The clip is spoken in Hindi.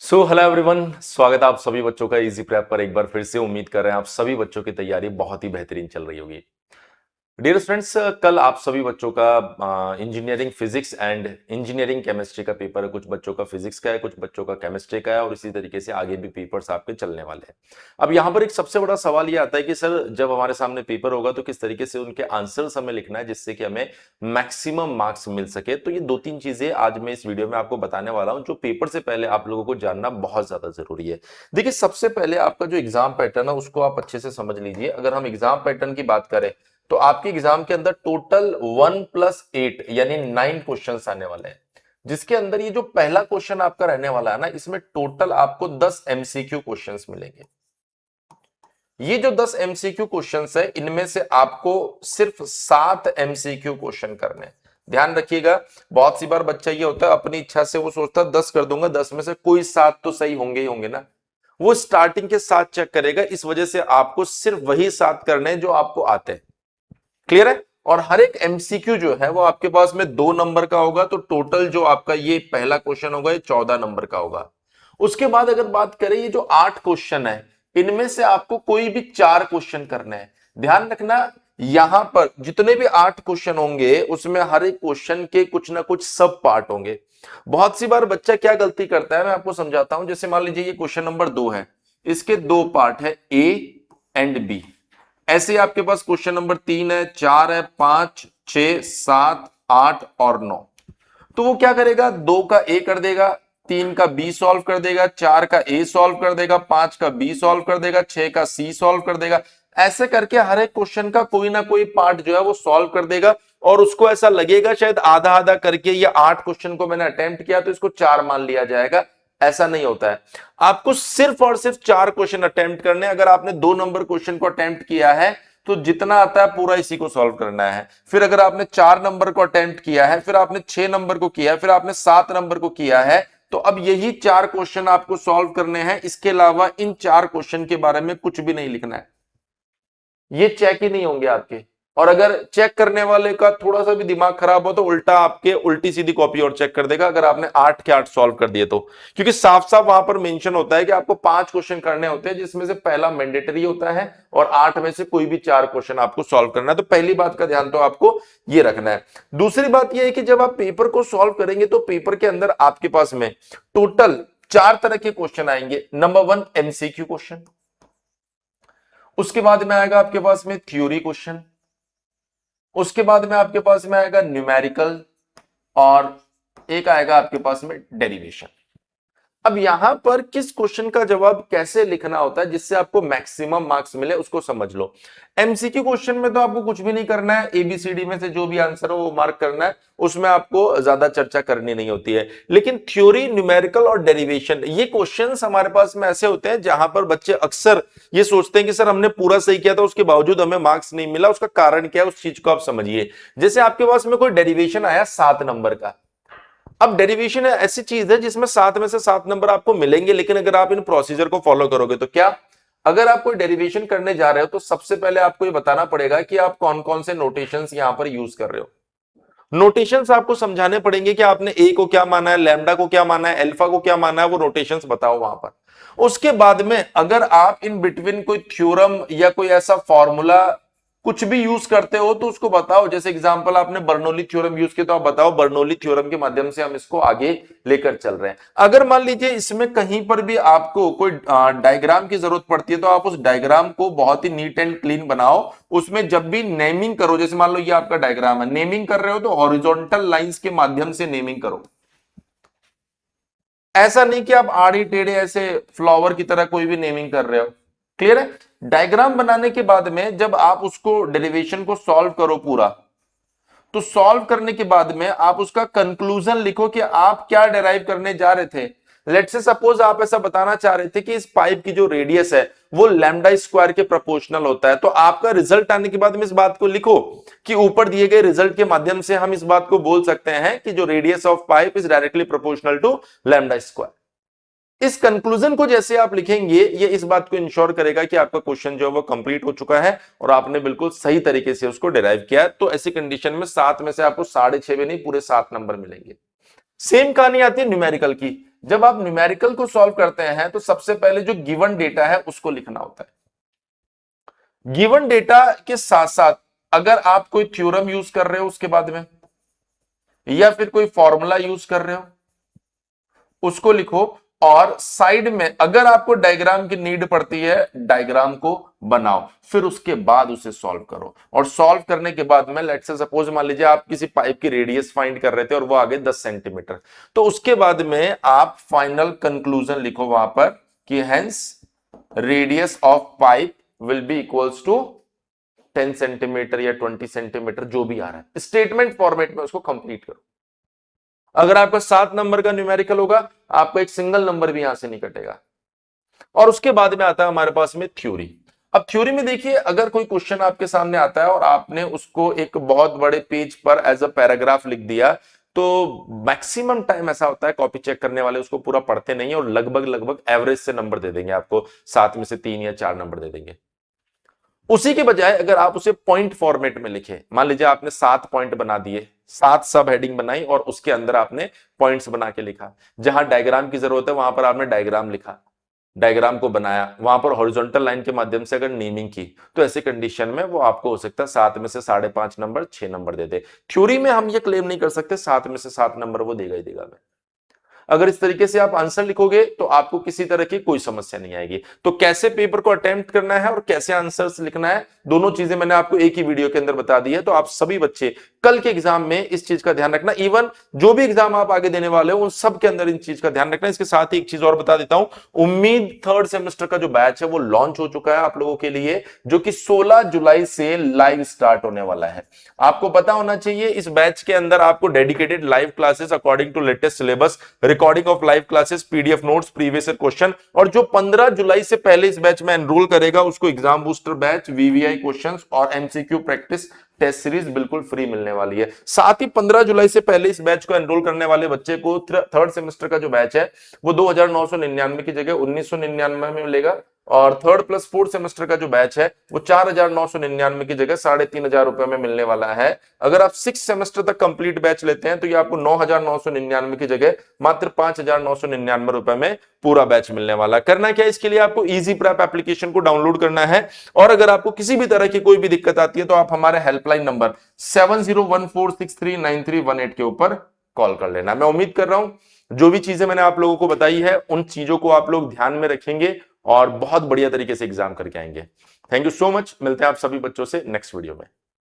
हेलो एवरीवन, स्वागत है आप सभी बच्चों का इजी प्रेप पर। एक बार फिर से उम्मीद कर रहे हैं आप सभी बच्चों की तैयारी बहुत ही बेहतरीन चल रही होगी। डियर स्टूडेंट्स, कल आप सभी बच्चों का engineering physics and engineering chemistry का पेपर है। कुछ बच्चों का फिजिक्स का है, कुछ बच्चों का केमिस्ट्री का है और इसी तरीके से आगे भी पेपर्स आपके चलने वाले हैं। अब यहाँ पर एक सबसे बड़ा सवाल ये आता है कि सर, जब हमारे सामने पेपर होगा तो किस तरीके से उनके आंसर्स हमें लिखना है जिससे कि हमें मैक्सिमम मार्क्स मिल सके। तो ये दो तीन चीजें आज मैं इस वीडियो में आपको बताने वाला हूं जो पेपर से पहले आप लोगों को जानना बहुत ज्यादा जरूरी है। देखिए, सबसे पहले आपका जो एग्जाम पैटर्न है उसको आप अच्छे से समझ लीजिए। अगर हम एग्जाम पैटर्न की बात करें तो आपके एग्जाम के अंदर टोटल 1+8 यानी 9 क्वेश्चन आने वाले हैं, जिसके अंदर ये जो पहला क्वेश्चन आपका रहने वाला है ना, इसमें टोटल आपको 10 एमसीक्यू क्वेश्चंस मिलेंगे। ये जो 10 एमसीक्यू क्वेश्चंस है, इनमें से आपको सिर्फ 7 एमसीक्यू क्वेश्चन करने हैं। ध्यान रखिएगा, बहुत सी बार बच्चा ये होता है अपनी इच्छा से वो सोचता है 10 कर दूंगा, 10 में से कोई 7 तो सही होंगे ही होंगे ना। वो स्टार्टिंग के 7 चेक करेगा, इस वजह से आपको सिर्फ वही 7 करने हैं जो आपको आते हैं। क्लियर है? और हर एक एमसीक्यू जो है वो आपके पास में 2 नंबर का होगा, तो टोटल जो आपका ये पहला क्वेश्चन होगा ये 14 नंबर का होगा। उसके बाद अगर बात करें ये जो 8 क्वेश्चन है, इनमें से आपको कोई भी 4 क्वेश्चन करने हैं। ध्यान रखना, यहां पर जितने भी 8 क्वेश्चन होंगे उसमें हर एक क्वेश्चन के कुछ ना कुछ सब पार्ट होंगे। बहुत सी बार बच्चा क्या गलती करता है, मैं आपको समझाता हूं। जैसे मान लीजिए ये क्वेश्चन नंबर 2 है, इसके 2 पार्ट है, ए एंड बी। ऐसे ही आपके पास क्वेश्चन नंबर 3 है, 4 है, 5, 6, 7, 8 और 9। तो वो क्या करेगा, 2 का ए कर देगा, 3 का बी सॉल्व कर देगा, 4 का ए सॉल्व कर देगा, 5 का बी सॉल्व कर देगा, 6 का सी सॉल्व कर देगा। ऐसे करके हर एक क्वेश्चन का कोई ना कोई पार्ट जो है वो सॉल्व कर देगा और उसको ऐसा लगेगा शायद आधा आधा करके ये 8 क्वेश्चन को मैंने अटेम्प्ट किया तो इसको 4 मान लिया जाएगा। ऐसा नहीं होता है। आपको सिर्फ और सिर्फ 4 क्वेश्चन अटेम्प्ट करने। अगर आपने 2 नंबर क्वेश्चन को अटेम्प्ट किया है तो जितना आता है पूरा इसी को सॉल्व करना है। फिर अगर आपने 4 नंबर को अटेम्प्ट किया है, फिर आपने 6 नंबर को किया है, फिर आपने 7 नंबर को किया है, तो अब यही 4 क्वेश्चन आपको सॉल्व करने हैं। इसके अलावा इन 4 क्वेश्चन के बारे में कुछ भी नहीं लिखना है, ये चेक ही नहीं होंगे आपके। और अगर चेक करने वाले का थोड़ा सा भी दिमाग खराब हो तो उल्टा आपके उल्टी सीधी कॉपी और चेक कर देगा, अगर आपने 8 के 8 सॉल्व कर दिए तो। क्योंकि साफ साफ वहां पर मेंशन होता है कि आपको 5 क्वेश्चन करने होते हैं, जिसमें से पहला मैंडेटरी होता है और 8 में से कोई भी 4 क्वेश्चन आपको सॉल्व करना है। तो पहली बात का ध्यान तो आपको ये रखना है। दूसरी बात यह है कि जब आप पेपर को सॉल्व करेंगे तो पेपर के अंदर आपके पास में टोटल 4 तरह के क्वेश्चन आएंगे। नंबर 1 एमसीक्यू क्वेश्चन, उसके बाद में आएगा आपके पास में थ्योरी क्वेश्चन, उसके बाद में आपके पास में आएगा न्यूमेरिकल और एक आएगा आपके पास में डेरिवेशन। अब यहां पर किस क्वेश्चन का जवाब कैसे लिखना होता है जिससे आपको मैक्सिमम मार्क्स मिले उसको समझ लो। एमसीक्यू क्वेश्चन में तो आपको कुछ भी नहीं करना है, एबीसीडी में से जो भी आंसर हो वो मार्क करना है, उसमें आपको ज्यादा चर्चा करनी नहीं होती है। लेकिन थ्योरी, न्यूमेरिकल और डेरिवेशन, ये क्वेश्चंस हमारे पास में ऐसे होते हैं जहां पर बच्चे अक्सर ये सोचते हैं कि सर हमने पूरा सही किया था उसके बावजूद हमें मार्क्स नहीं मिला, उसका कारण क्या है, उस चीज को आप समझिए। जैसे आपके पास में कोई डेरिवेशन आया 7 नंबर का। अब डेरिवेशन ऐसी चीज है जिसमें 7 में से 7 नंबर आपको मिलेंगे, लेकिन अगर आप इन प्रोसीजर को फॉलो करोगे तो क्या, अगर आप कोई डेरिवेशन करने जा रहे हो तो सबसे पहले आपको ये बताना पड़ेगा कि आप कौन कौन से नोटेशंस यहां पर यूज कर रहे हो। नोटेशंस आपको समझाने पड़ेंगे कि आपने ए को क्या माना है, लैम्डा को क्या माना है, अल्फा को क्या माना है, वो नोटेशंस बताओ वहां पर। उसके बाद में अगर आप इन बिटवीन कोई थ्योरम या कोई ऐसा फॉर्मूला कुछ भी यूज करते हो तो उसको बताओ। जैसे एग्जांपल आपने बर्नौली थ्योरम यूज किया तो आप बताओ बर्नौली थ्योरम के माध्यम से हम इसको आगे लेकर चल रहे हैं। अगर मान लीजिए इसमें कहीं पर भी आपको कोई डायग्राम की जरूरत पड़ती है तो आप उस डायग्राम को बहुत ही नीट एंड क्लीन बनाओ। उसमें जब भी नेमिंग करो, जैसे मान लो ये आपका डायग्राम है, नेमिंग कर रहे हो तो हॉरिजॉन्टल लाइंस के माध्यम से नेमिंग करो। ऐसा नहीं कि आप आड़ी टेढ़े ऐसे फ्लावर की तरह कोई भी नेमिंग कर रहे हो। क्लियर है? डायग्राम बनाने के बाद में जब आप उसको डेरिवेशन को सॉल्व करो पूरा, तो सॉल्व करने के बाद में आप उसका कंक्लूजन लिखो कि आप क्या डिराइव करने जा रहे थे। लेट्स से सपोज आप ऐसा बताना चाह रहे थे कि इस पाइप की जो रेडियस है वो लैम्डा स्क्वायर के प्रोपोर्शनल होता है, तो आपका रिजल्ट आने के बाद में इस बात को लिखो कि ऊपर दिए गए रिजल्ट के माध्यम से हम इस बात को बोल सकते हैं कि जो radius of pipe is directly proportional to lambda square. इस कंक्लूजन को जैसे आप लिखेंगे ये इस बात को इंश्योर करेगा कि आपका क्वेश्चन जो है वो कंप्लीट हो चुका है और आपने बिल्कुल सही तरीके से उसको डिराइव किया है। तो ऐसी कंडीशन में 7 में से आपको 6.5 भी नहीं, पूरे 7 नंबर मिलेंगे। सेम कहानी आती है न्यूमेरिकल की। जब आप न्यूमेरिकल को सॉल्व करते हैं तो सबसे पहले जो गिवन डेटा है उसको लिखना होता है। गिवन डेटा के साथ साथ अगर आप कोई थ्योरम यूज कर रहे हो उसके बाद में, या फिर कोई फॉर्मूला यूज कर रहे हो उसको लिखो, और साइड में अगर आपको डायग्राम की नीड पड़ती है डायग्राम को बनाओ, फिर उसके बाद उसे सॉल्व करो। और सॉल्व करने के बाद में लेट्स से सपोज मान लीजिए आप किसी पाइप की रेडियस फाइंड कर रहे थे और वो आगे 10 सेंटीमीटर, तो उसके बाद में आप फाइनल कंक्लूजन लिखो वहां पर कि hence radius of pipe will be equals to 10 centimetre या 20 सेंटीमीटर, जो भी आ रहा है स्टेटमेंट फॉर्मेट में उसको कंप्लीट करो। अगर आपका 7 नंबर का न्यूमेरिकल होगा, आपका एक सिंगल नंबर भी यहां से नहीं कटेगा। और उसके बाद में आता है हमारे पास में थ्योरी। अब थ्योरी में देखिए, अगर कोई क्वेश्चन आपके सामने आता है और आपने उसको एक बहुत बड़े पेज पर एज अ पैराग्राफ लिख दिया, तो मैक्सिमम टाइम ऐसा होता है कॉपी चेक करने वाले उसको पूरा पढ़ते नहीं है और लगभग एवरेज से नंबर दे देंगे आपको, 7 में से 3 या 4 नंबर दे देंगे। उसी के बजाय अगर आप उसे पॉइंट फॉर्मेट में लिखे, मान लीजिए आपने 7 पॉइंट बना दिए, 7 सब हेडिंग बनाई और उसके अंदर आपने पॉइंट्स बना के लिखा, जहां डायग्राम की जरूरत है वहां पर आपने डायग्राम लिखा, डायग्राम को बनाया, वहां पर हॉरिजॉन्टल लाइन के माध्यम से अगर नेमिंग की, तो ऐसे कंडीशन में वो आपको हो सकता है 7 में से 5.5 नंबर, 6 नंबर दे दे। थ्योरी में हम ये क्लेम नहीं कर सकते 7 में से 7 नंबर वो देगा ही देगा हमें। अगर इस तरीके से आप आंसर लिखोगे तो आपको किसी तरह की कोई समस्या नहीं आएगी। तो कैसे पेपर को अटेम्प्ट करना है और कैसे आंसर्स लिखना है, दोनों चीजें मैंने आपको एक ही वीडियो के अंदर बता दी है। तो आप सभी बच्चे कल के एग्जाम में इस चीज का ध्यान रखना, इवन जो भी एग्जाम आप आगे देने वाले हो उन सब के अंदर इन चीज का ध्यान रखना। इसके साथ ही एक चीज और बता देता हूं, उम्मीद थर्ड सेमेस्टर का जो बैच है वो लॉन्च हो चुका है आप लोगों के लिए, जो कि 16 जुलाई से लाइव स्टार्ट होने वाला है। आपको पता होना चाहिए इस बैच के अंदर आपको dedicated live classes according to latest syllabus, recording of live classes, PDF notes, previous year question, और जो 15 जुलाई से पहले इस बैच में एनरोल करेगा उसको exam booster batch, VVI questions और एमसीक्यू प्रैक्टिस टेस्ट सीरीज बिल्कुल फ्री मिलने वाली है। साथ ही 15 जुलाई से पहले इस बैच को एनरोल करने वाले बच्चे को थर्ड सेमेस्टर का जो बैच है वो 2,999 की जगह 1,999 में मिलेगा, और थर्ड प्लस फोर्थ सेमेस्टर का जो बैच है वो 4,999 की जगह 3,500 रुपए में मिलने वाला है। अगर आप 6 सेमेस्टर तक कंप्लीट बैच लेते हैं तो ये आपको 9,999 की जगह मात्र 5,999 रुपए में पूरा बैच मिलने वाला है। करना क्या है, इसके लिए आपको इजी प्रेप एप्लीकेशन को डाउनलोड करना है, और अगर आपको किसी भी तरह की कोई भी दिक्कत आती है तो आप हमारे हेल्पलाइन नंबर 7014639318 के ऊपर कॉल कर लेना। मैं उम्मीद कर रहा हूं जो भी चीजें मैंने आप लोगों को बताई है उन चीजों को आप लोग ध्यान में रखेंगे और बहुत बढ़िया तरीके से एग्जाम करके आएंगे। थैंक यू सो मच, मिलते हैं आप सभी बच्चों से नेक्स्ट वीडियो में।